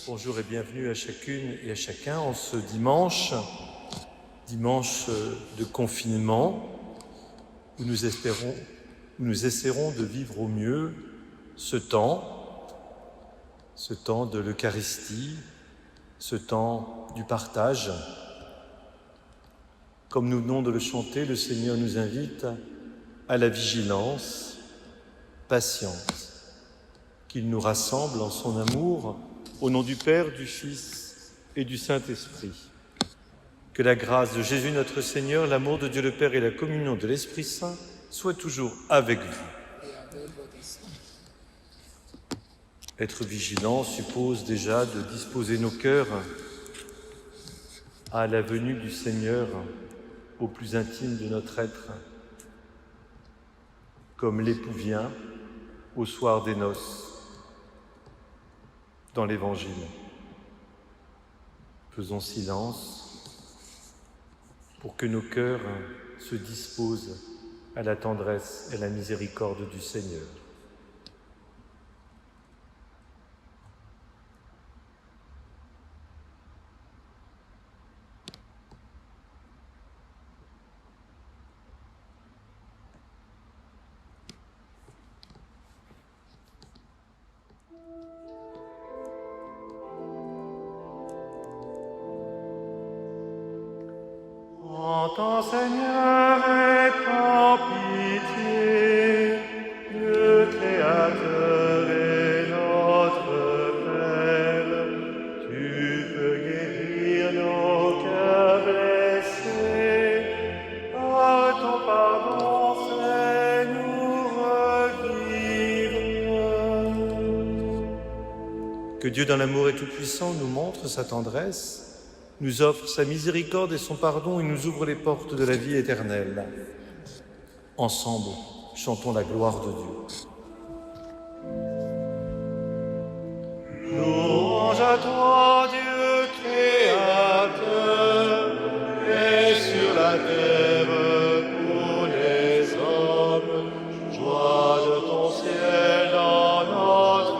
Bonjour et bienvenue à chacune et à chacun en ce dimanche de confinement, où nous essaierons de vivre au mieux ce temps de l'Eucharistie, ce temps du partage. Comme nous venons de le chanter, le Seigneur nous invite à la vigilance, patience, qu'il nous rassemble en son amour, au nom du Père, du Fils et du Saint-Esprit. Que la grâce de Jésus notre Seigneur, l'amour de Dieu le Père et la communion de l'Esprit Saint soient toujours avec vous. Être vigilant suppose déjà de disposer nos cœurs à la venue du Seigneur au plus intime de notre être, comme l'époux vient au soir des noces dans l'Évangile. Faisons silence pour que nos cœurs se disposent à la tendresse et à la miséricorde du Seigneur. Entends, Seigneur, et prends pitié, Dieu créateur et notre Père. Tu peux guérir nos cœurs blessés. Par ton pardon, fais-nous revivre. Que Dieu, dans l'amour et tout-puissant, nous montre sa tendresse, nous offre sa miséricorde et son pardon et nous ouvre les portes de la vie éternelle. Ensemble, chantons la gloire de Dieu. Louange à toi, Dieu créateur, et sur la terre pour les hommes, joie de ton ciel dans notre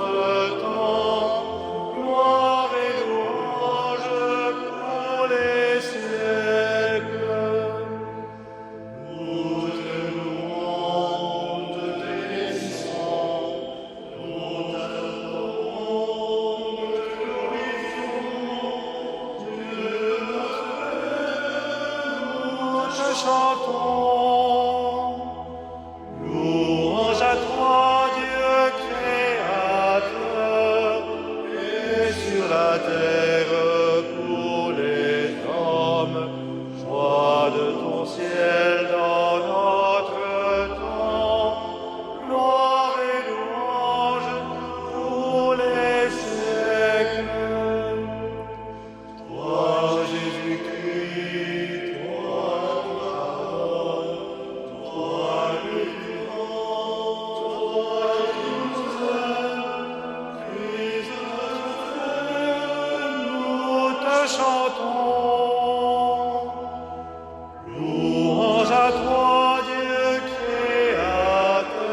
temps, gloire et louange pour les siècles. Nous te louons, te bénissons, nous t'adorons, nous te glorifions, Dieu notre Père, nous te chantons. Louange à toi, Dieu créateur, et sur la terre pour les hommes, joie de ton ciel dans notre temps, gloire et louange pour les siècles. Toi, Jésus-Christ, toi la parole, toi le vivant, toi qui nous aimes, Christ notre Frère, nous te chantons. Louange à toi, Dieu créateur,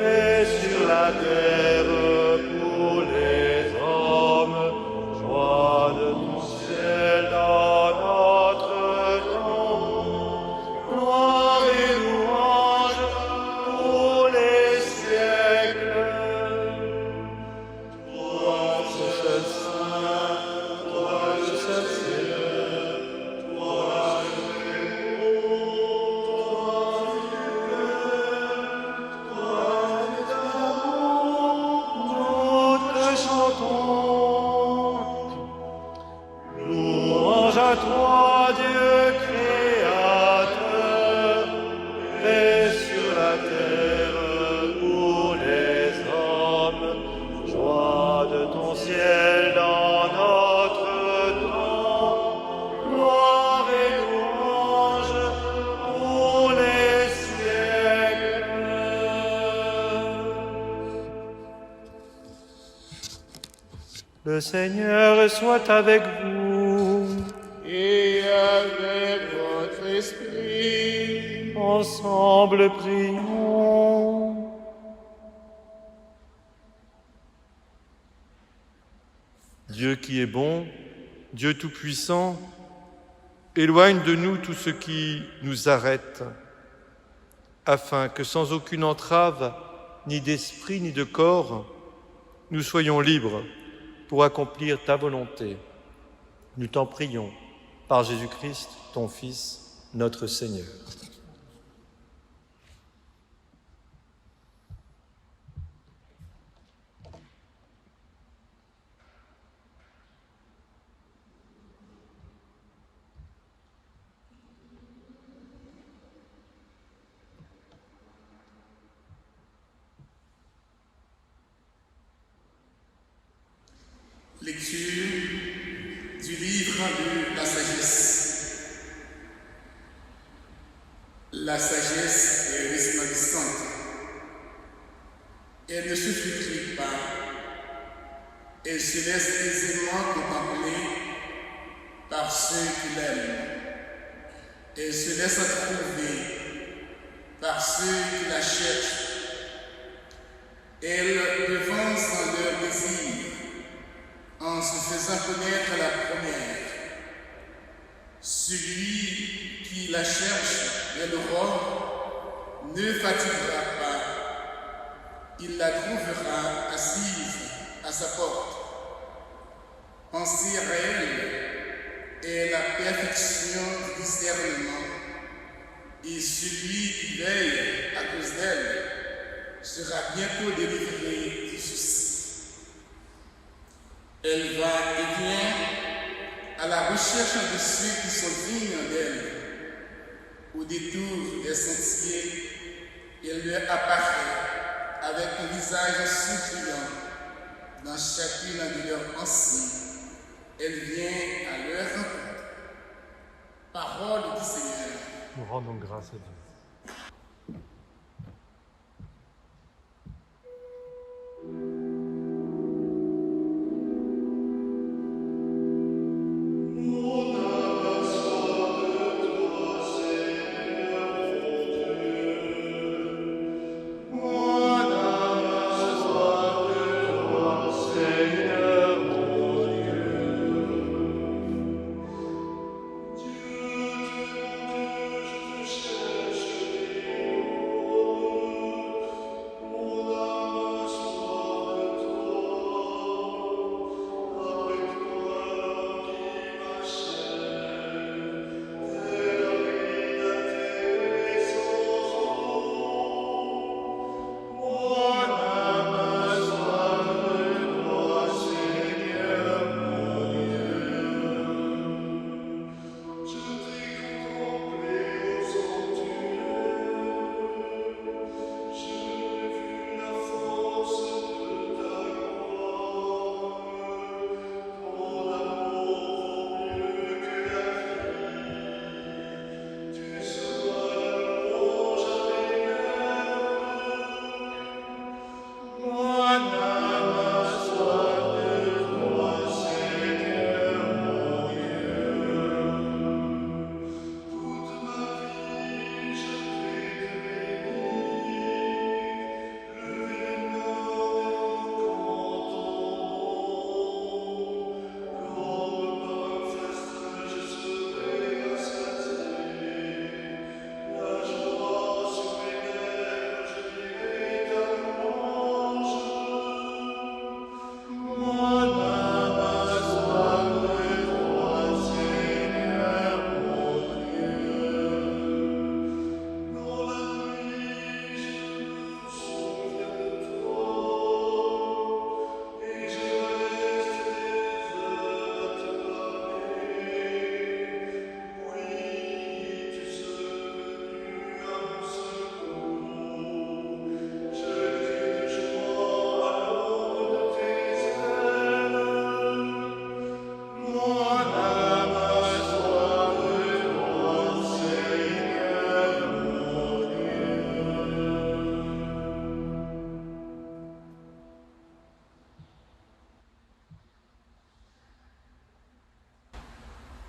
et sur la terre pour les hommes, joie de ton ciel dans notre temps, gloire et louange pour les siècles. Toi, le seul Saint, toi, le seul Seigneur, toi, le Très-Haut, toi, le toi, l'amour, nous te chantons. Louange à toi, Dieu créateur, et sur la terre pour les hommes, joie de ton ciel dans notre temps, gloire et louange pour les siècles. Le Seigneur soit avec vous. Et avec votre esprit, Ensemble prions. Dieu qui est bon, Dieu tout-puissant, éloigne de nous tout ce qui nous arrête, afin que sans aucune entrave, ni d'esprit ni de corps, nous soyons libres pour accomplir ta volonté. Nous t'en prions, par Jésus-Christ, ton Fils, notre Seigneur. Lecture du livre de la sagesse. La sagesse est resplendissante. Elle ne se flétrit pas. Elle se laisse aisément contempler par ceux qui l'aiment. Elle se laisse trouver par ceux qui la cherchent. Elle devance dans leur désir en se faisant connaître la première. Celui qui la cherche et l'aurore ne fatiguera pas. Il la trouvera assise à sa porte. Penser à elle est la perfection du discernement, et celui qui veille à cause d'elle sera bientôt délivré du souci. Elle va et vient à la recherche de ceux qui sont dignes d'elle. Au détour des sentiers, elle leur apparaît avec un visage suppliant. Dans chacune de leurs pensées, elle vient à leur rencontre. Parole du Seigneur. Nous rendons grâce à Dieu.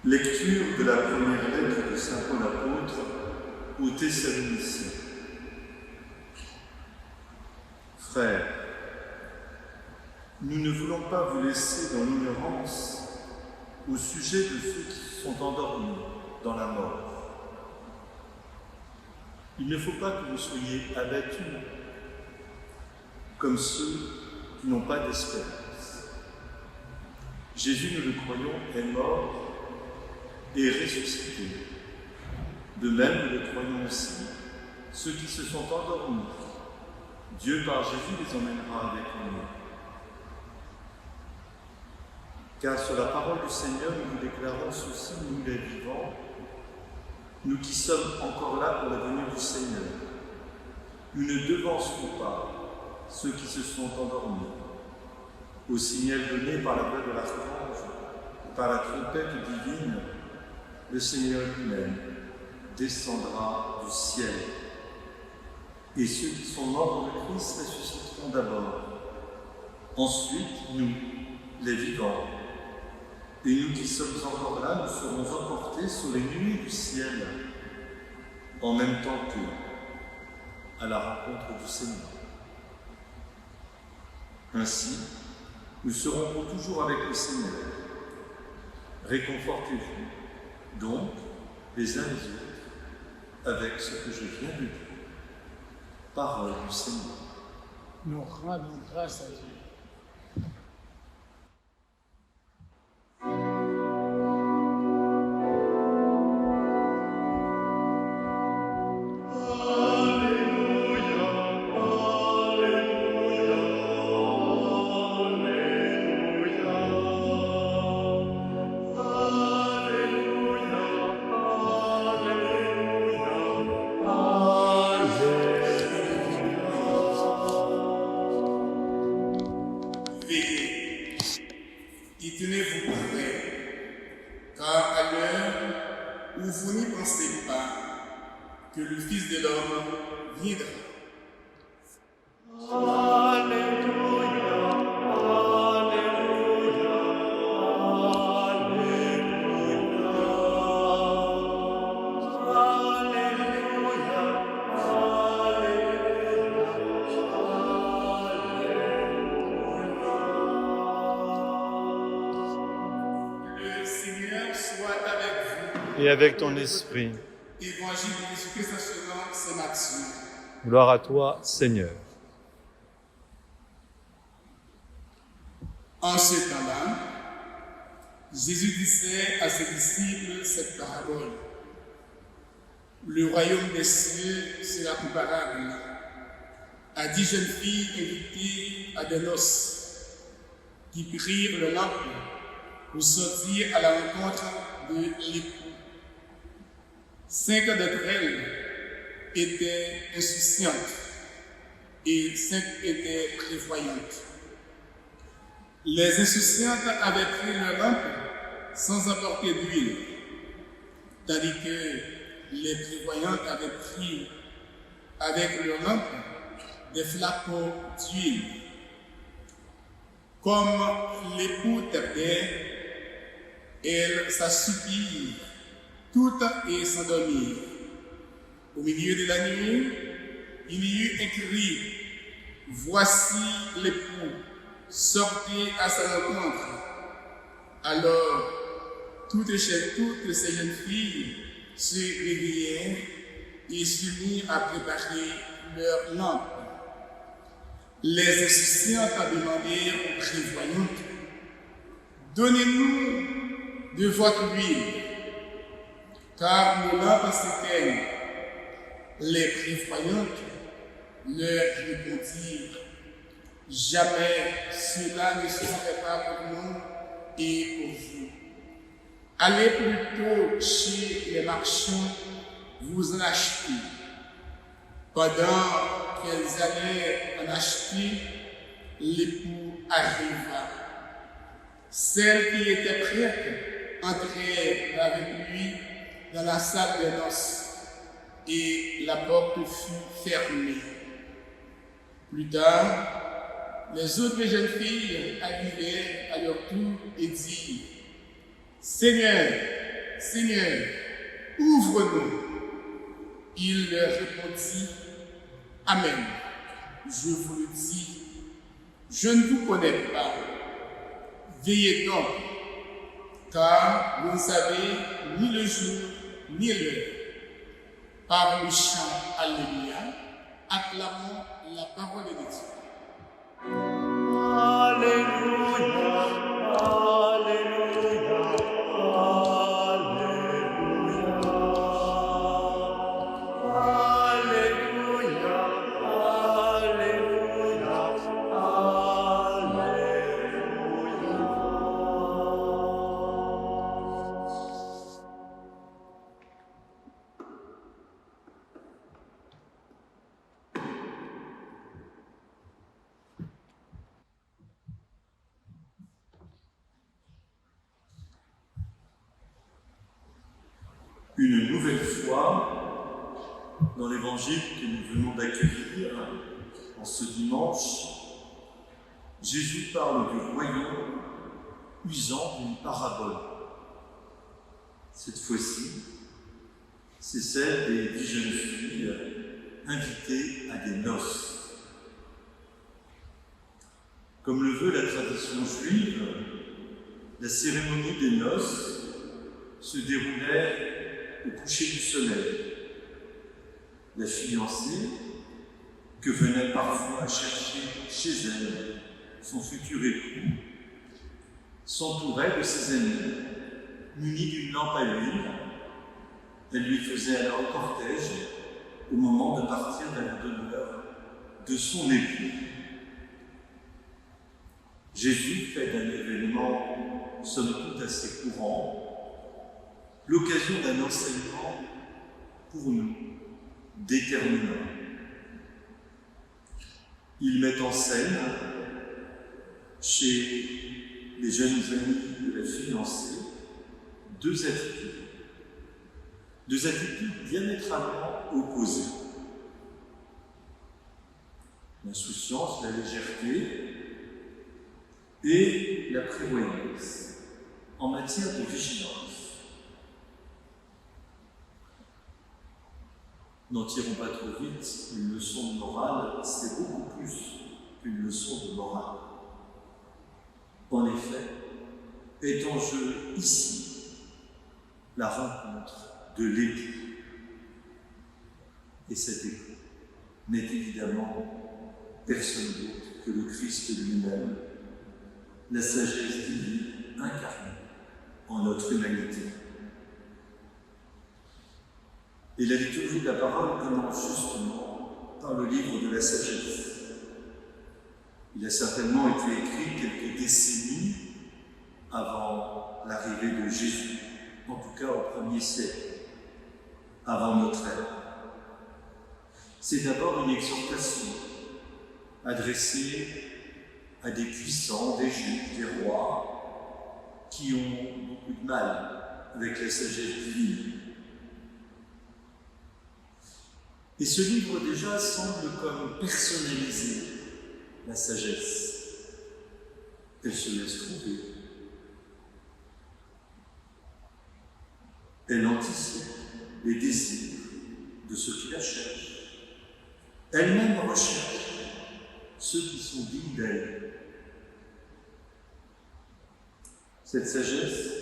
Lecture de la première lettre de saint Paul apôtre aux Thessaloniciens. Frères, Nous ne voulons pas vous laisser dans l'ignorance au sujet de ceux qui sont endormis dans la mort. Il ne faut pas que vous soyez abattus comme ceux qui n'ont pas d'espérance. Jésus, nous le croyons, est mort et ressuscité. De même, nous le croyons aussi, ceux qui se sont endormis, Dieu par Jésus les emmènera avec lui. Car sur la parole du Seigneur, nous vous déclarons ceci, nous les vivants, nous qui sommes encore là pour la venue du Seigneur. Nous ne devancerons pas ceux qui se sont endormis. Au signal donné par la voix de l'archange, par la trompette divine, le Seigneur lui-même descendra du ciel. Et ceux qui sont morts dans le Christ ressusciteront d'abord. Ensuite, nous, les vivants, et nous qui sommes encore là, nous serons emportés sur les nuées du ciel, en même temps qu'eux, à la rencontre du Seigneur. Ainsi, nous serons pour toujours avec le Seigneur. Réconfortez-vous, donc, les uns les autres, avec ce que je viens de dire. Parole du Seigneur. Nous rendons grâce à Dieu. Et tenez-vous prêts, car à l'heure où vous n'y pensez pas, que le Fils de l'homme viendra. Et avec ton esprit. Évangile de Jésus-Christ selon saint Matthieu. Gloire à toi, Seigneur. En ce temps-là, Jésus disait à ses disciples cette parabole. Le royaume des cieux sera comparable à 10 jeunes filles invitées à des noces qui prirent le lampe pour sortir à la rencontre de l'époux. 5 d'entre elles étaient insouciantes et 5 étaient prévoyantes. Les insouciantes avaient pris leur lampe sans apporter d'huile, tandis que les prévoyantes avaient pris avec leur lampe des flacons d'huile. Comme l'époux tardait, elles s'assoupirent toutes et s'endormirent. Au milieu de la nuit, il y eut un cri. Voici l'époux, sortez à sa rencontre. Alors, toutes ces jeunes filles se réveillèrent et se mirent à préparer leur lampe. Les insouciantes demandèrent aux prévoyantes, donnez-nous de votre huile, car nos lampes s'éteignent. Les prévoyantes leur répondirent, jamais cela ne se ferait pas pour nous et pour vous. Allez plutôt chez les marchands, vous en achetez. Pendant qu'elles allaient en acheter, l'époux arriva. Celles qui étaient prêtes entrèrent avec lui dans la salle des noces et la porte fut fermée. Plus tard, les autres jeunes filles arrivèrent à leur tour et dirent, Seigneur, Seigneur, ouvre-nous. Il leur répondit, Amen, je vous le dis, Je ne vous connais pas. Veillez donc, car vous ne savez ni le jour ni l'heure. Par le chant Alléluia, acclamons la parole de Dieu. Alléluia, Alléluia, Alléluia. Alléluia, Alléluia, Une nouvelle fois, dans l'évangile que nous venons d'accueillir en ce dimanche, Jésus parle du royaume usant d'une parabole. Cette fois-ci, c'est celle des 10 jeunes filles invitées à des noces. Comme le veut la tradition juive, la cérémonie des noces se déroulait au coucher du soleil. La fiancée, que venait parfois chercher chez elle son futur époux, s'entourait de ses amis, munie d'une lampe à huile. Elle lui faisait alors cortège au moment de partir à la demeure de son époux. Jésus fait d'un événement, somme toute assez courant, l'occasion d'un enseignement pour nous déterminant. Il met en scène, chez les jeunes amis de la fiancée, deux attitudes diamétralement opposées. L'insouciance, la légèreté et la prévoyance en matière de vigilance. N'en tirons pas trop vite, une leçon de morale, c'est beaucoup plus qu'une leçon de morale. En effet, est en jeu ici la rencontre de l'époux. Et cet époux n'est évidemment personne d'autre que le Christ lui-même, la sagesse divine incarnée en notre humanité. Et la liturgie de la parole commence justement par le livre de la sagesse. Il a certainement été écrit quelques décennies avant l'arrivée de Jésus, en tout cas au 1er siècle, avant notre ère. C'est d'abord une exhortation adressée à des puissants, des juges, des rois, qui ont beaucoup de mal avec la sagesse divine. Et ce livre déjà semble comme personnaliser la sagesse. Elle se laisse trouver. Elle anticipe les désirs de ceux qui la cherchent. Elle-même recherche ceux qui sont dignes d'elle. Cette sagesse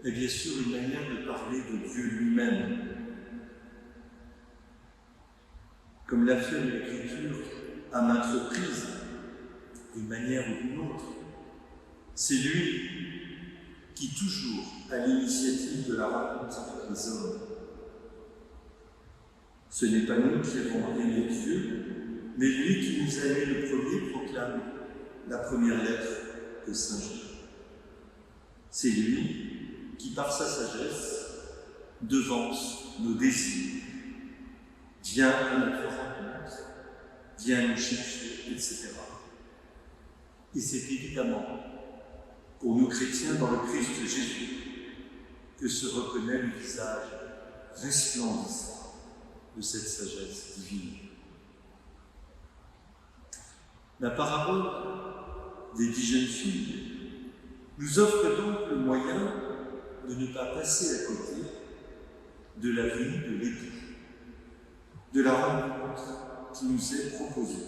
est bien sûr une manière de parler de Dieu lui-même. Comme l'affirme l'Écriture à maintes reprises, d'une manière ou d'une autre, c'est lui qui, toujours à l'initiative de la rencontre avec les hommes, ce n'est pas nous qui avons aimé Dieu, mais lui qui nous a aimés le premier proclame la première lettre de Saint Jean. C'est lui qui, par sa sagesse, devance nos désirs, vient à notre rencontre, vient nous chercher, etc. Et c'est évidemment pour nous chrétiens dans le Christ Jésus que se reconnaît le visage resplendissant de cette sagesse divine. La parabole des 10 jeunes filles nous offre donc le moyen de ne pas passer à côté de la venue de l'époux, de la rencontre qui nous est proposée.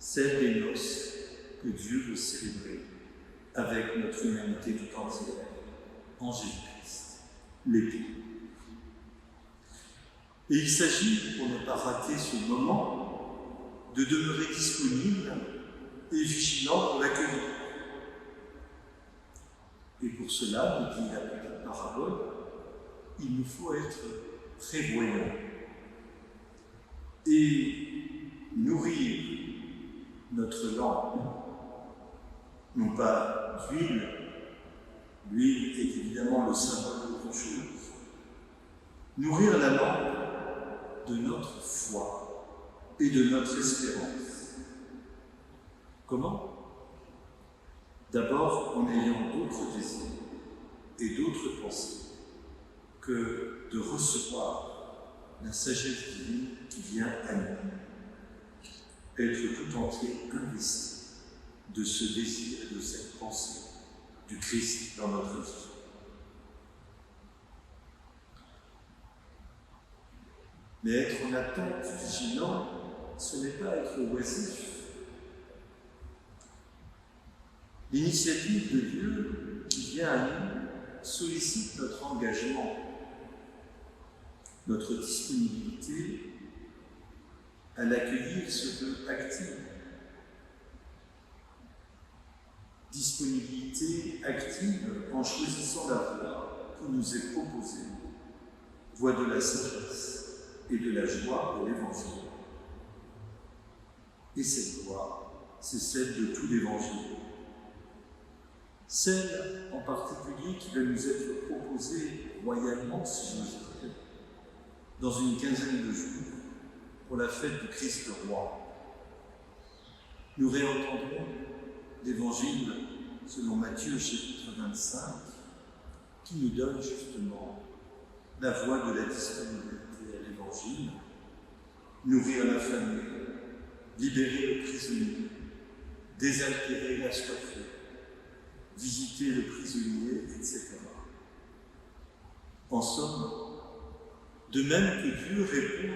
celle des noces que Dieu veut célébrer avec notre humanité tout entière en Jésus-Christ, l'époux. Et il s'agit, pour ne pas rater ce moment, de demeurer disponible et vigilant pour l'accueillir. Et pour cela, nous dit la petite parabole, il nous faut être prévoyants et nourrir notre langue, non pas d'huile, l'huile est évidemment le symbole d'autre chose, nourrir la langue de notre foi et de notre espérance. Comment ? D'abord en ayant d'autres désirs et d'autres pensées que de recevoir la sagesse divine qui vient à nous. Être tout entier investi de ce désir et de cette pensée du Christ dans notre vie. Mais être en attente vigilant, ce n'est pas être oisif. L'initiative de Dieu qui vient à nous sollicite notre engagement, notre disponibilité à l'accueillir se veut active. Disponibilité active en choisissant la voie qui nous est proposée, voie de la sagesse et de la joie de l'Évangile. Et cette voie, c'est celle de tout l'Évangile. Celle en particulier qui va nous être proposée royalement, si j'ose dire, dans une quinzaine de jours, pour la fête du Christ roi. Nous réentendrons l'Évangile selon Matthieu chapitre 25, qui nous donne justement la voie de la disponibilité à l'Évangile, nourrir la famille, libérer le prisonnier, désaltérer l'assoiffé, visiter le prisonnier, etc. En somme, de même que Dieu répond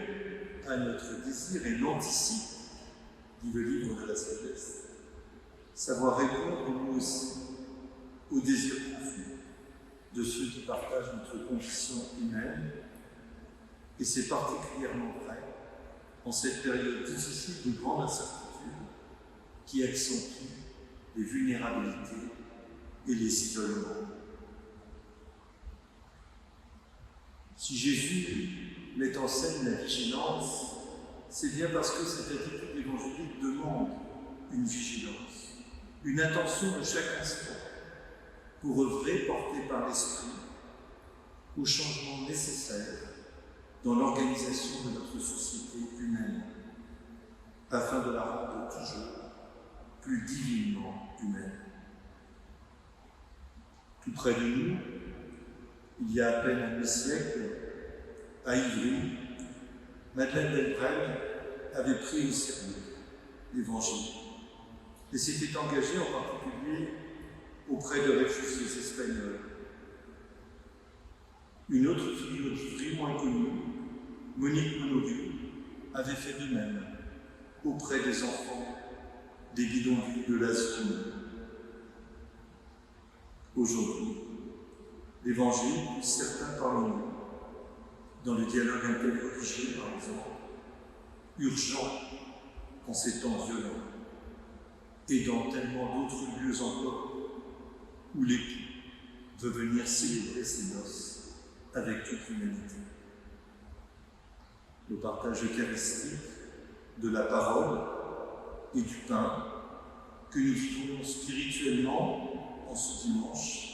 à notre désir et l'anticipe, dit le livre de la sagesse, savoir répondre nous aussi au désir profond de ceux qui partagent notre condition humaine, et c'est particulièrement vrai en cette période difficile de grande incertitude qui accentue les vulnérabilités et les isolements. Si Jésus met en scène la vigilance, c'est bien parce que cette attitude évangélique demande une vigilance, une attention de chaque instant pour œuvrer, porté par l'Esprit, aux changements nécessaires dans l'organisation de notre société humaine, afin de la rendre toujours plus divinement humaine. Tout près de nous, il y a à peine un demi-siècle, à Ivry, Madeleine Delbrel avait pris au sérieux l'Évangile et s'était engagée en particulier auprès de réfugiés espagnols. Une autre figure d'Ivry moins connue, Monique Monodu, avait fait de même auprès des enfants des bidonvilles de la zone. Aujourd'hui, l'Évangile pousse certains parmi nous, dans le dialogue interreligieux par exemple, urgent en ces temps violents, et dans tellement d'autres lieux encore, où l'époux veut venir célébrer ses noces avec toute l'humanité. Le partage eucharistique de la parole et du pain que nous vivons spirituellement en ce dimanche,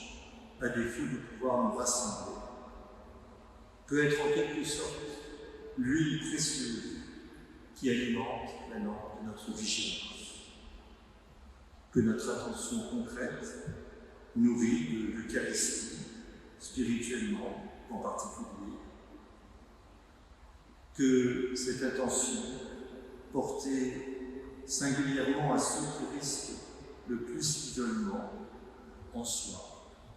à défaut de pouvoir nous rassembler, peut être en quelque sorte l'huile précieuse qui alimente la lampe de notre vigilance. Que notre attention concrète nourrit de l'Eucharistie, spirituellement en particulier. Que cette attention portée singulièrement à ceux qui risquent le plus l'isolement en soi,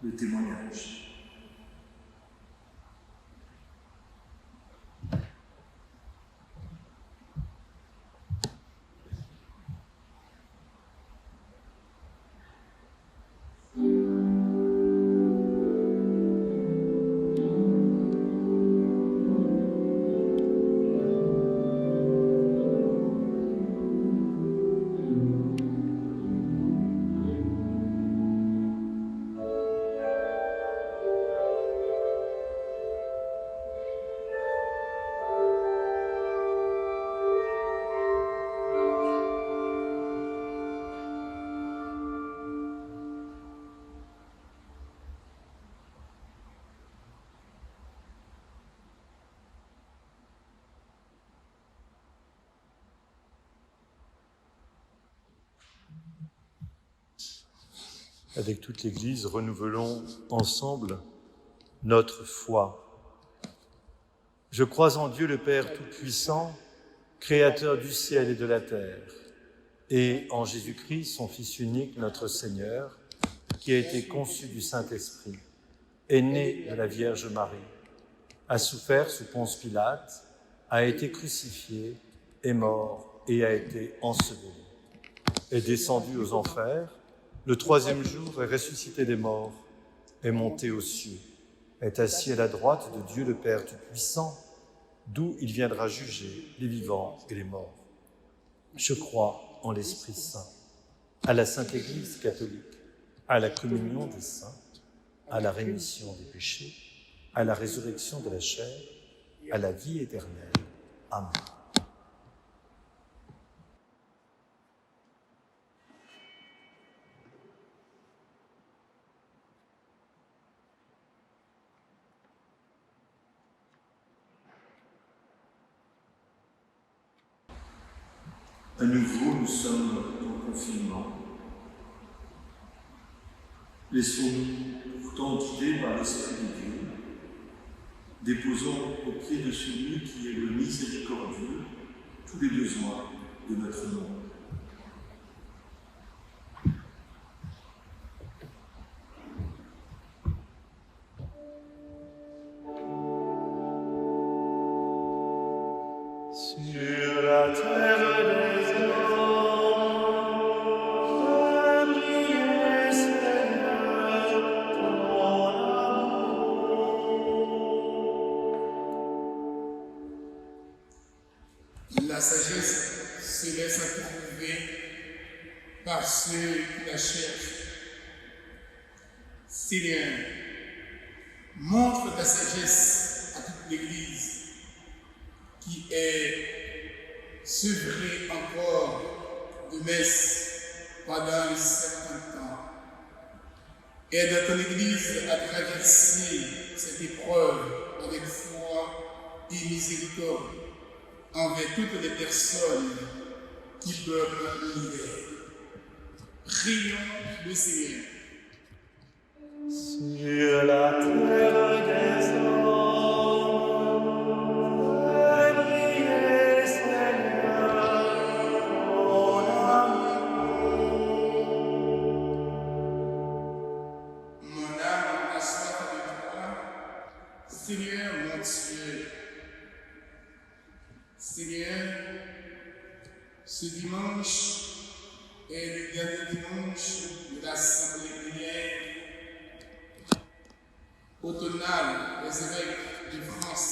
le témoignage. Avec toute l'Église, renouvelons ensemble notre foi. Je crois en Dieu le Père Tout-Puissant, Créateur du ciel et de la terre, et en Jésus-Christ, son Fils unique, notre Seigneur, qui a été conçu du Saint-Esprit, est né de la Vierge Marie, a souffert sous Ponce Pilate, a été crucifié, est mort et a été enseveli, est descendu aux enfers, le troisième jour est ressuscité des morts, est monté aux cieux, est assis à la droite de Dieu le Père Tout-Puissant, d'où il viendra juger les vivants et les morts. Je crois en l'Esprit Saint, à la Sainte Église catholique, à la communion des saints, à la rémission des péchés, à la résurrection de la chair, à la vie éternelle. Amen. À nouveau, nous sommes en confinement. Laissons-nous pourtant guider par l'Esprit de Dieu. Déposons au pied de celui qui est le miséricordieux tous les besoins de notre monde. Sur la terre des hommes, brillez, Seigneur, ton amour. La sagesse se laisse approuver par ceux qui la cherchent. Seigneur, montre ta sagesse à toute l'Église qui est sevrée encore de messe pendant un certain temps. Aide ton Église à traverser cette épreuve avec foi et miséricorde envers toutes les personnes qui peuvent l'hiver. Prions le Seigneur. Sur la terre des hommes, brillez, Seigneur, ton amour. Mon âme a soif de toi, Seigneur mon Dieu. Seigneur, ce dimanche est le dernier dimanche de l'Assemblée plénière automnale des évêques de France.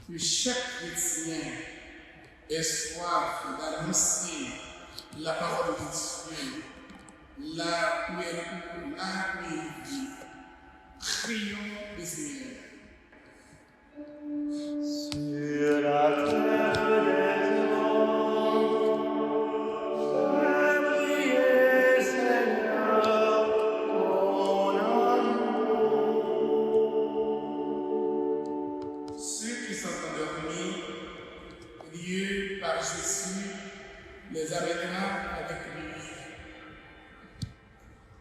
Que chaque chrétien ait soif d'annoncer la parole de Dieu, là où elle vit. Prions le Seigneur. Sur la terre des hommes, brillez, Seigneur, ton amour. Ceux qui sont endormis, Dieu, par Jésus, les amènera avec lui.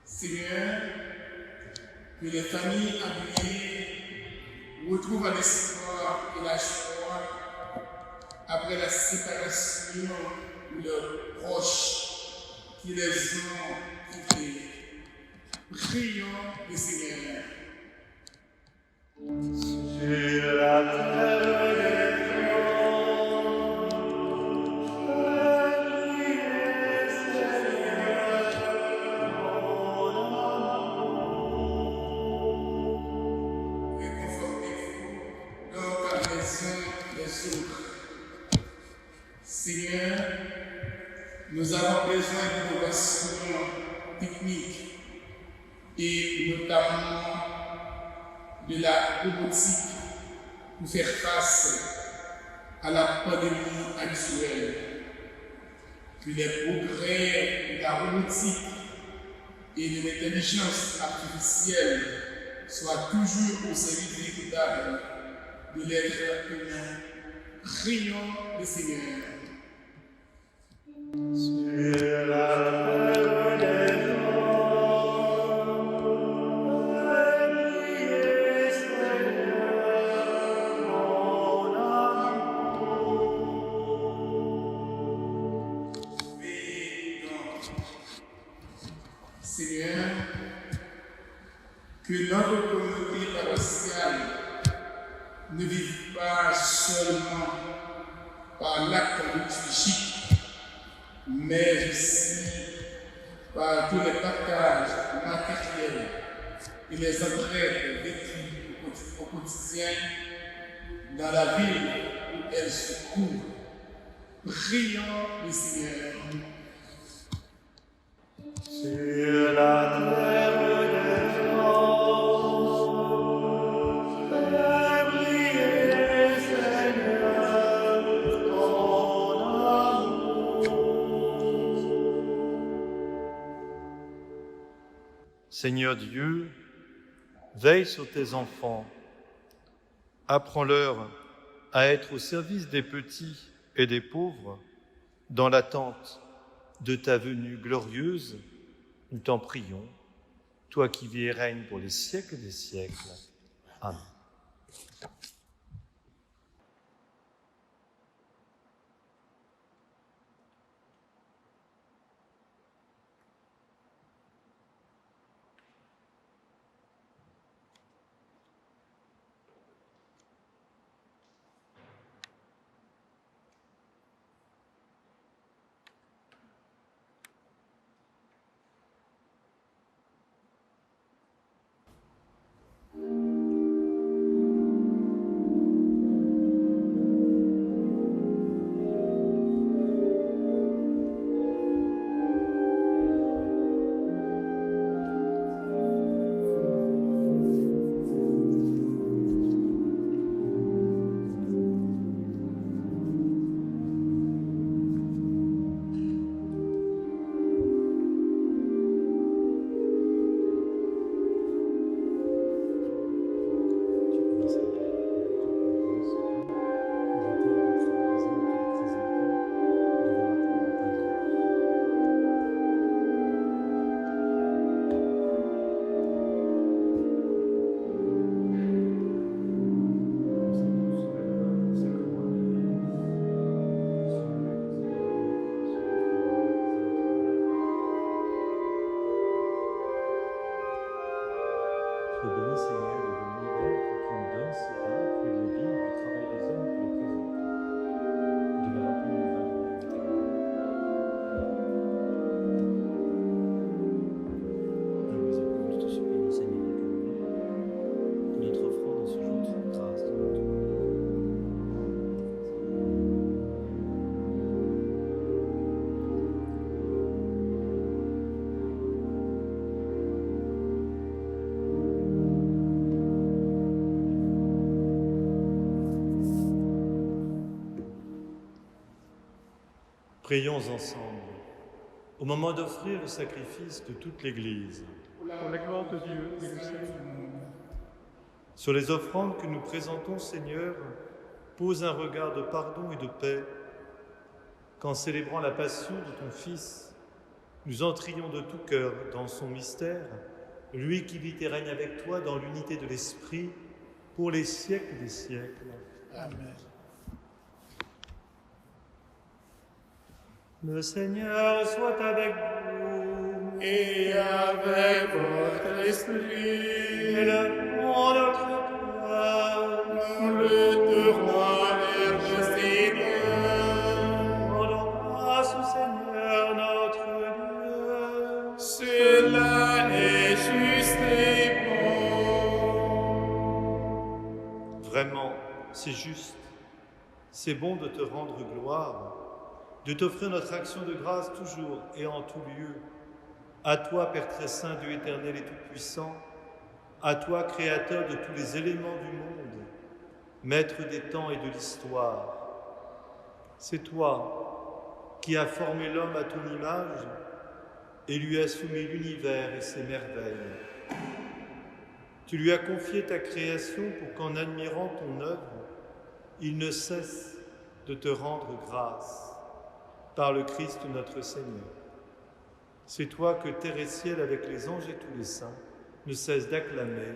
Seigneur, que les familles abîmées retrouvent l'espoir et la joie après la séparation de leurs proches qui les ont quittés. Prions le Seigneur. Sur la terre des hommes, brillez, Seigneur, ton amour. Réconfortez-vous donc à les uns les autres. Seigneur, nous avons besoin d'innovations techniques et notamment de la robotique pour faire face à la pandémie actuelle. Que les progrès de la robotique et de l'intelligence artificielle soient toujours au service équitable de l'être humain. Prions le Seigneur. Sur la terre des hommes, que notre communauté paroissiale ne vive pas seulement par l'acte liturgique, mais aussi par tous les partages matériels et les entraides vécues au quotidien dans la ville où elle se trouve. Prions le Seigneur. Sur la terre des gens, fais briller, Seigneur, ton amour. Seigneur Dieu, veille sur tes enfants. Apprends-leur à être au service des petits et des pauvres dans l'attente de ta venue glorieuse. Nous t'en prions, toi qui vis et règnes pour les siècles des siècles. Amen. Je te bénis, Seigneur, de l'univers qui nous donne ces dons, fruits de la vie et du travail des hommes pour le présenter. De leur apprendre une valeur Nous vous appelons tous ce béni, Seigneur, que notre offrande en ce jour de grâce de notre Prions ensemble, au moment d'offrir le sacrifice de toute l'Église. Pour la gloire de Dieu et le salut du monde. Sur les offrandes que nous présentons, Seigneur, pose un regard de pardon et de paix, qu'en célébrant la passion de ton Fils, nous entrions de tout cœur dans son mystère, lui qui vit et règne avec toi dans l'unité de l'Esprit, pour les siècles des siècles. Amen. Le Seigneur soit avec vous. Et avec votre esprit, Élevons notre cœur. nous le tournons vers le Seigneur. Rendons grâce au Seigneur notre Dieu. Cela est juste et bon. Vraiment, c'est juste. C'est bon de te rendre gloire, de t'offrir notre action de grâce toujours et en tout lieu. À toi, Père très saint, Dieu éternel et tout-puissant, à toi, Créateur de tous les éléments du monde, Maître des temps et de l'histoire. C'est toi qui as formé l'homme à ton image et lui as soumis l'univers et ses merveilles. Tu lui as confié ta création pour qu'en admirant ton œuvre, il ne cesse de te rendre grâce. Par le Christ notre Seigneur. C'est toi que terre et ciel, avec les anges et tous les saints, ne cessent d'acclamer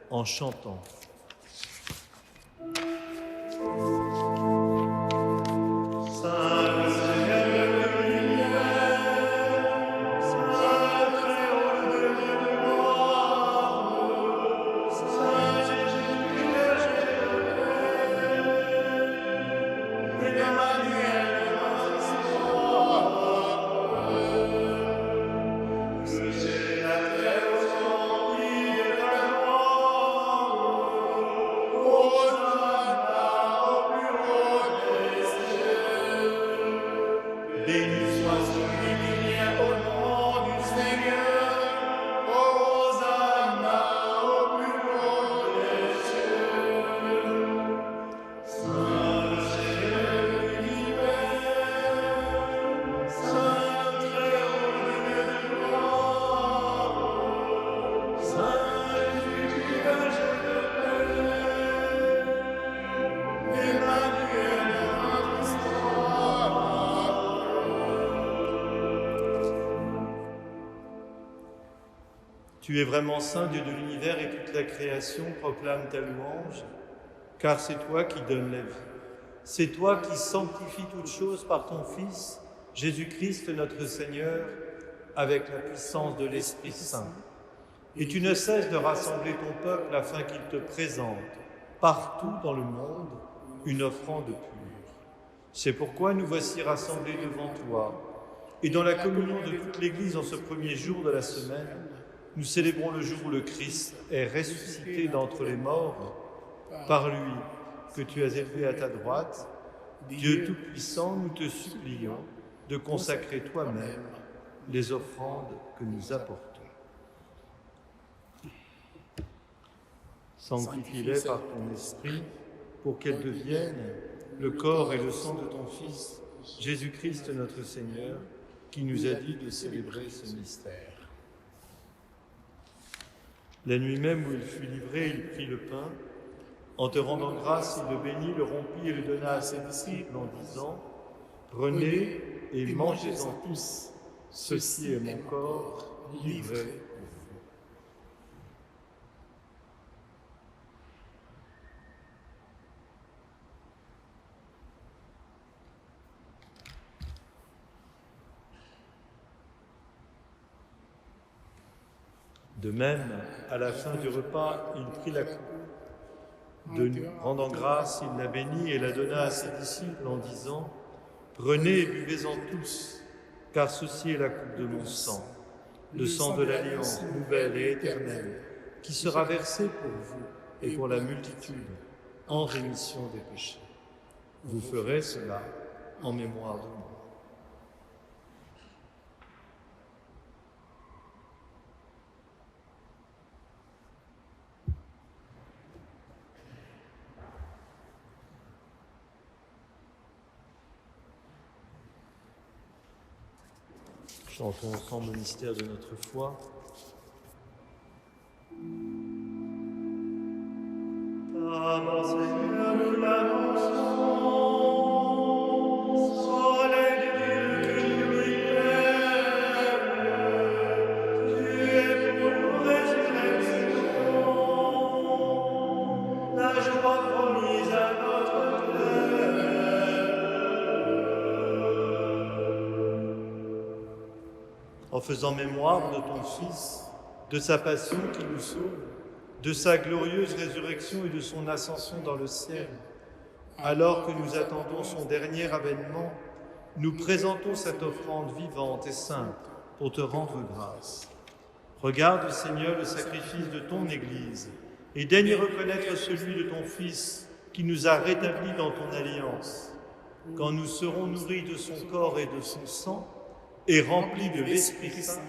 en chantant. Saint Seigneur de l'univers, Saint Créateur de Tu es vraiment saint, Dieu de l'univers, et toute la création proclame ta louange, car c'est toi qui donnes la vie. C'est toi qui sanctifies toutes choses par ton Fils, Jésus-Christ notre Seigneur, avec la puissance de l'Esprit Saint. Et tu ne cesses de rassembler ton peuple afin qu'il te présente, partout dans le monde, une offrande pure. C'est pourquoi nous voici rassemblés devant toi. Et dans la communion de toute l'Église en ce premier jour de la semaine, nous célébrons le jour où le Christ est ressuscité d'entre les morts, par lui que tu as élevé à ta droite. Dieu Tout-Puissant, nous te supplions de consacrer toi-même les offrandes que nous apportons. Sanctifie-les par ton esprit pour qu'elles deviennent le corps et le sang de ton Fils, Jésus-Christ notre Seigneur, qui nous a dit de célébrer ce mystère. La nuit même où il fut livré, il prit le pain. En te rendant grâce, il le bénit, le rompit et le donna à ses disciples en disant « Prenez et mangez-en tous, ceci est mon corps livré pour vous. » De même, à la fin du repas, il prit la coupe. De nous rendant grâce, il la bénit et la donna à ses disciples en disant « Prenez et buvez-en tous, car ceci est la coupe de mon sang, le sang de l'alliance nouvelle et éternelle, qui sera versé pour vous et pour la multitude en rémission des péchés. Vous ferez cela en mémoire de moi. » Chantons ensemble le mystère de notre foi. Avant Seigneur, nous l'annonçons, soleil de Dieu que nous libère, tu es pour nous résurrection, la joie promise à notre En faisant mémoire de ton Fils, de sa passion qui nous sauve, de sa glorieuse résurrection et de son ascension dans le ciel, alors que nous attendons son dernier avènement, nous présentons cette offrande vivante et sainte pour te rendre grâce. Regarde, Seigneur, le sacrifice de ton Église et daigne reconnaître celui de ton Fils qui nous a rétablis dans ton alliance. Quand nous serons nourris de son corps et de son sang, et remplis de l'Esprit Saint,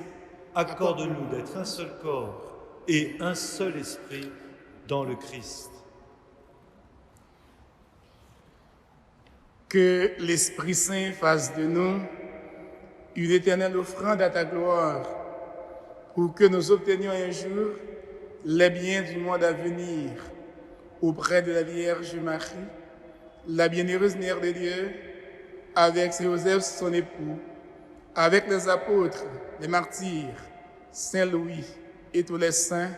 accorde-nous d'être un seul corps et un seul esprit dans le Christ. Que l'Esprit Saint fasse de nous une éternelle offrande à ta gloire, pour que nous obtenions un jour les biens du monde à venir auprès de la Vierge Marie, la bienheureuse Mère de Dieu, avec Saint Joseph son époux, avec les apôtres, les martyrs, Saint Louis et tous les saints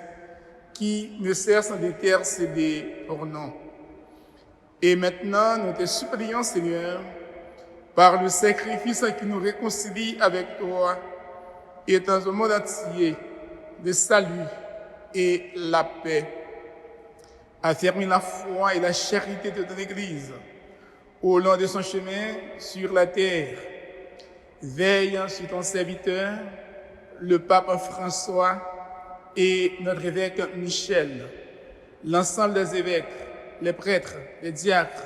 qui ne cessent d'intercéder pour nous. Et maintenant, nous te supplions, Seigneur, par le sacrifice qui nous réconcilie avec toi et dans le monde entier, le salut et la paix. Affermis la foi et la charité de ton Église au long de son chemin sur la terre. Veille sur ton serviteur, le pape François et notre évêque Michel, l'ensemble des évêques, les prêtres, les diacres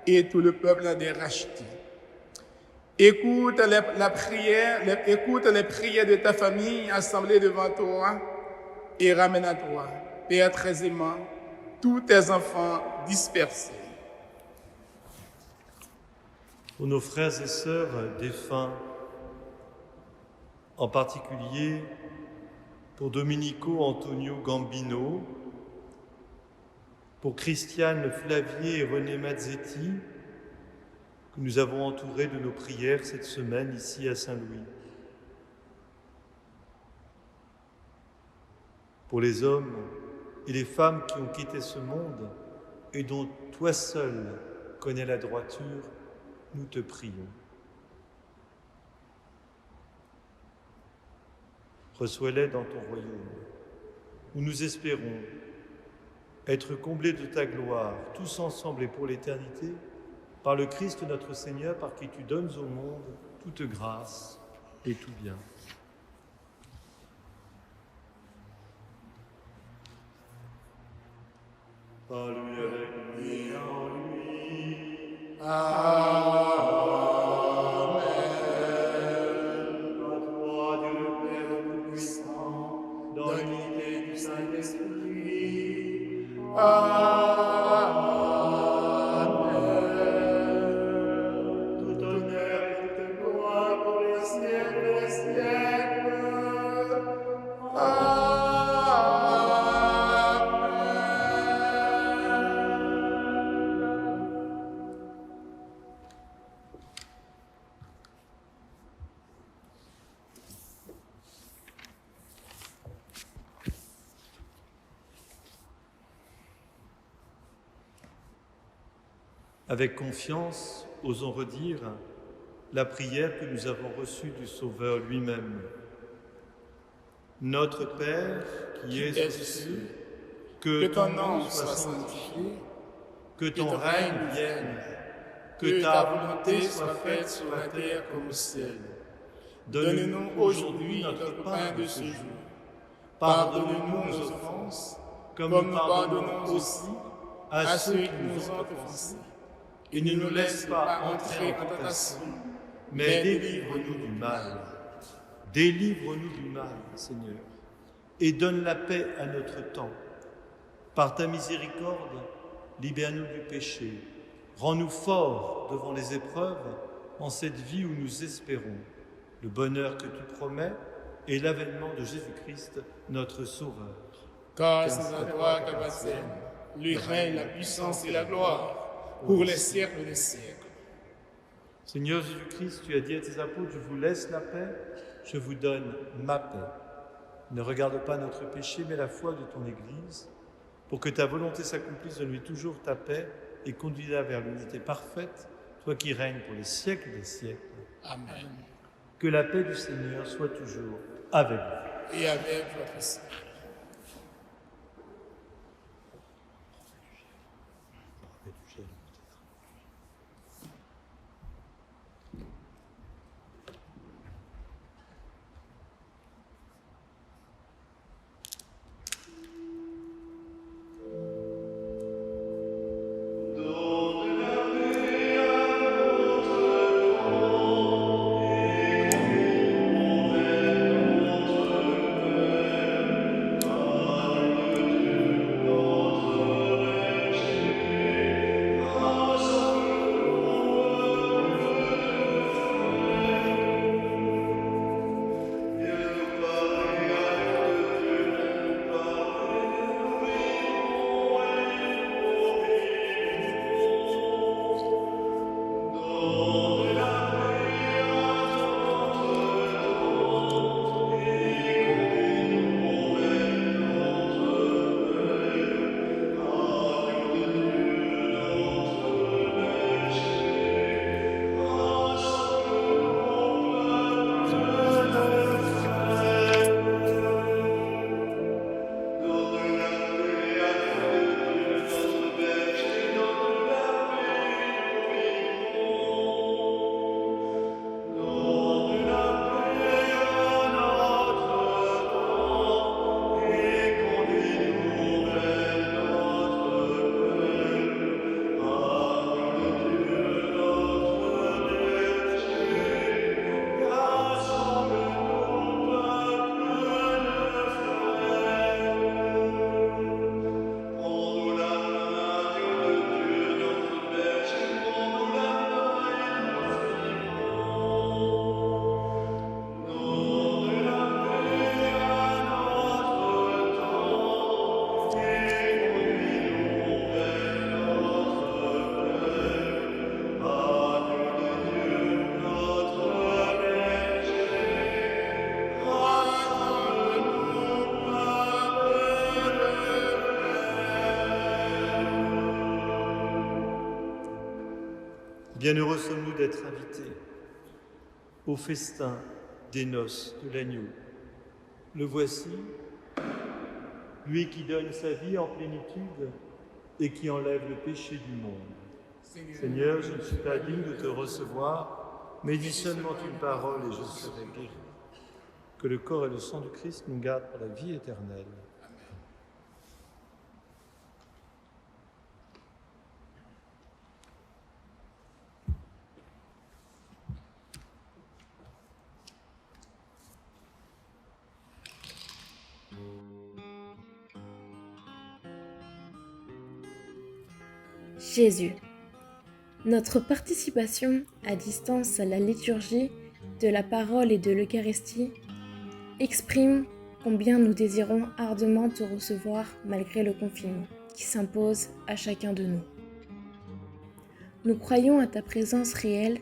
et tout le peuple des rachetés. Écoute les prières de ta famille assemblée devant toi et ramène à toi, Père très aimant, tous tes enfants dispersés. Pour nos frères et sœurs défunts, en particulier pour Domenico Antonio Gambino, pour Christiane Flavier et René Mazzetti, que nous avons entourés de nos prières cette semaine ici à Saint-Louis. pour les hommes et les femmes qui ont quitté ce monde et dont toi seul connais la droiture, nous te prions. Reçois-les dans ton royaume, où nous espérons être comblés de ta gloire, tous ensemble et pour l'éternité, par le Christ notre Seigneur, par qui tu donnes au monde toute grâce et tout bien. Par lui, avec lui, et en lui. Amen. À toi, Dieu le Père Tout-Puissant, dans l'unité du Saint-Esprit. Amen. Tout honneur et toute gloire pour les siècles des siècles. Avec confiance, osons redire la prière que nous avons reçue du Sauveur lui-même. Notre Père qui es aux cieux, que ton nom soit sanctifié, que ton règne vienne, que ta volonté soit faite sur la terre comme au ciel. Donne-nous aujourd'hui notre pain de ce jour. Pardonne-nous nos offenses, comme nous pardonnons aussi à ceux qui nous ont offensés. Et ne nous laisse pas entrer en tentation, mais délivre-nous du mal. Délivre-nous du mal, Seigneur, et donne la paix à notre temps. Par ta miséricorde, libère-nous du péché. Rends-nous forts devant les épreuves en cette vie où nous espérons le bonheur que tu promets et l'avènement de Jésus-Christ, notre Sauveur. Car c'est à toi qu'appartiennent le règne, la puissance et la gloire pour les siècles des siècles. Seigneur Jésus-Christ, tu as dit à tes apôtres, je vous laisse la paix, je vous donne ma paix. Ne regarde pas notre péché, mais la foi de ton Église, pour que ta volonté s'accomplisse, donne-lui toujours ta paix et conduis-la vers l'unité parfaite, toi qui règnes pour les siècles des siècles. Amen. Que la paix du Seigneur soit toujours avec vous. Et avec votre esprit. Bienheureux sommes-nous d'être invités au festin des noces de l'agneau. Le voici, lui qui donne sa vie en plénitude et qui enlève le péché du monde. Seigneur, je ne suis pas digne de te recevoir, mais dis seulement une parole et je serai guéri. Que le corps et le sang du Christ nous gardent pour la vie éternelle. Jésus. Notre participation à distance à la liturgie de la parole et de l'Eucharistie exprime combien nous désirons ardemment te recevoir malgré le confinement qui s'impose à chacun de nous. Nous croyons à ta présence réelle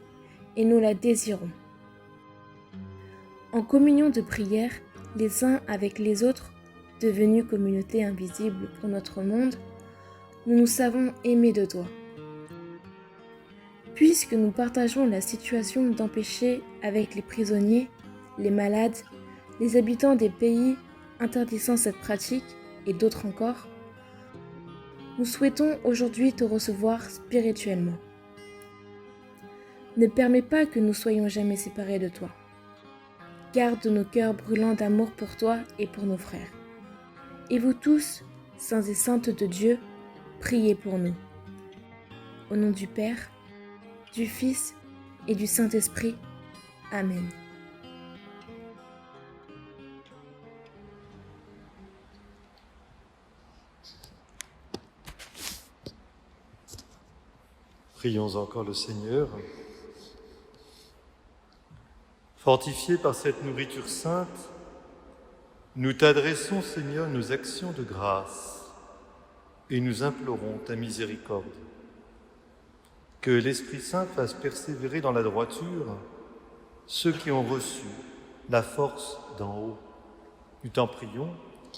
et nous la désirons. En communion de prière, les uns avec les autres, devenus communauté invisible pour notre monde, nous nous savons aimés de toi. Puisque nous partageons la situation d'empêcher avec les prisonniers, les malades, les habitants des pays interdisant cette pratique et d'autres encore, nous souhaitons aujourd'hui te recevoir spirituellement. Ne permets pas que nous soyons jamais séparés de toi. Garde nos cœurs brûlants d'amour pour toi et pour nos frères. Et vous tous, saints et saintes de Dieu, priez pour nous. Au nom du Père, du Fils et du Saint-Esprit. Amen. Prions encore le Seigneur. Fortifiés par cette nourriture sainte, nous t'adressons, Seigneur, nos actions de grâce et nous implorons ta miséricorde. Que l'Esprit Saint fasse persévérer dans la droiture ceux qui ont reçu la force d'en haut. Nous t'en prions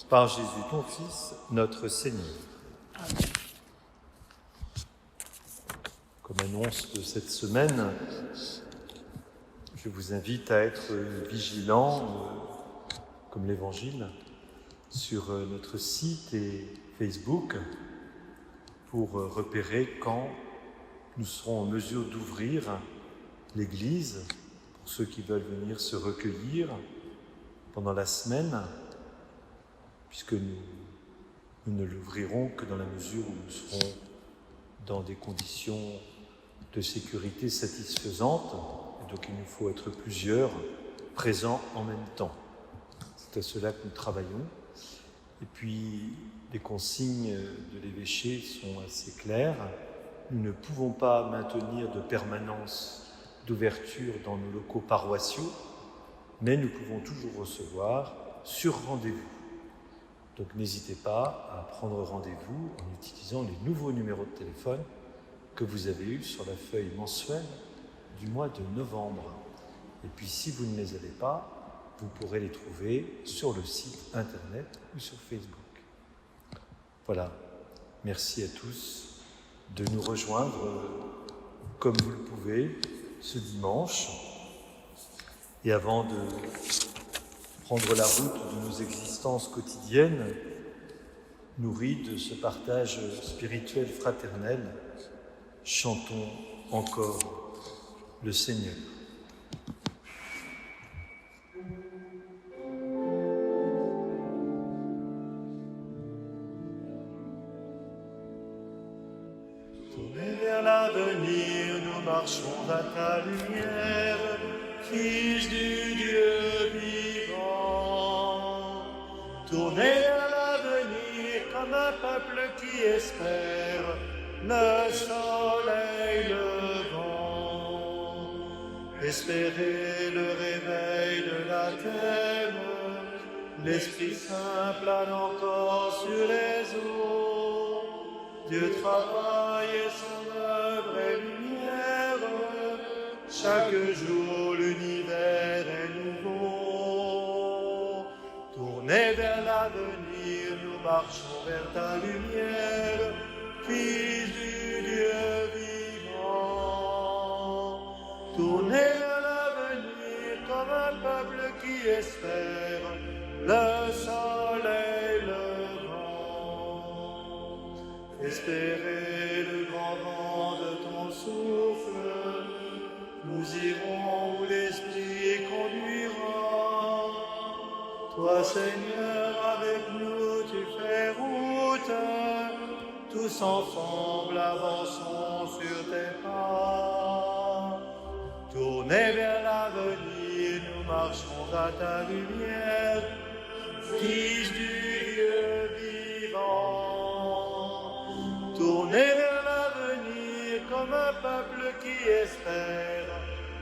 par Jésus, ton Fils, notre Seigneur. Amen. Comme annonce de cette semaine, je vous invite à être vigilants, comme l'Évangile, sur notre site et Facebook pour repérer quand nous serons en mesure d'ouvrir l'église pour ceux qui veulent venir se recueillir pendant la semaine, puisque nous ne l'ouvrirons que dans la mesure où nous serons dans des conditions de sécurité satisfaisantes. Et donc il nous faut être plusieurs présents en même temps. C'est à cela que nous travaillons. Et puis les consignes de l'évêché sont assez claires. Nous ne pouvons pas maintenir de permanence d'ouverture dans nos locaux paroissiaux, mais nous pouvons toujours recevoir sur rendez-vous. Donc n'hésitez pas à prendre rendez-vous en utilisant les nouveaux numéros de téléphone que vous avez eus sur la feuille mensuelle du mois de novembre. Et puis si vous ne les avez pas, vous pourrez les trouver sur le site internet ou sur Facebook. Voilà, merci à tous de nous rejoindre comme vous le pouvez ce dimanche. Et avant de prendre la route de nos existences quotidiennes, nourries de ce partage spirituel fraternel, chantons encore le Seigneur. Tournez vers l'avenir, nous marchons à ta lumière, Fils du Dieu vivant. Tournez vers l'avenir comme un peuple qui espère le soleil levant. Espérez le réveil de la terre, l'Esprit Saint plane encore sur les eaux. Dieu travaille son œuvre et lumière, chaque jour l'univers est nouveau. Tournez vers l'avenir, nous marchons vers ta lumière, Fils du Dieu vivant. Tournez vers l'avenir comme un peuple qui espère le soleil levant. Espérez le grand vent de ton souffle, nous irons où l'Esprit conduira. Toi, Seigneur, avec nous, tu fais route. Tous ensemble avançons sur tes pas. Tournés vers l'avenir, nous marchons à ta lumière, Fils du Dieu vivant. Tournés vers l'avenir comme un peuple qui espère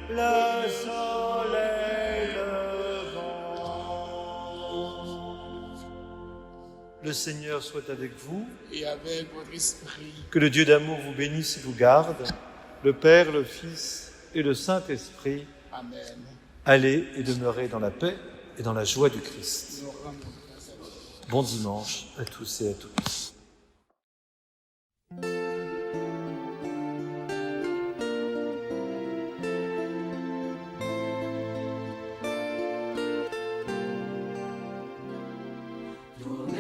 le soleil levant. Le Seigneur soit avec vous. Et avec votre esprit. Que le Dieu d'amour vous bénisse et vous garde, le Père, le Fils et le Saint-Esprit. Amen. Allez et demeurez dans la paix et dans la joie du Christ. Nous rendons grâce à Dieu. Bon dimanche à tous et à toutes. Tournez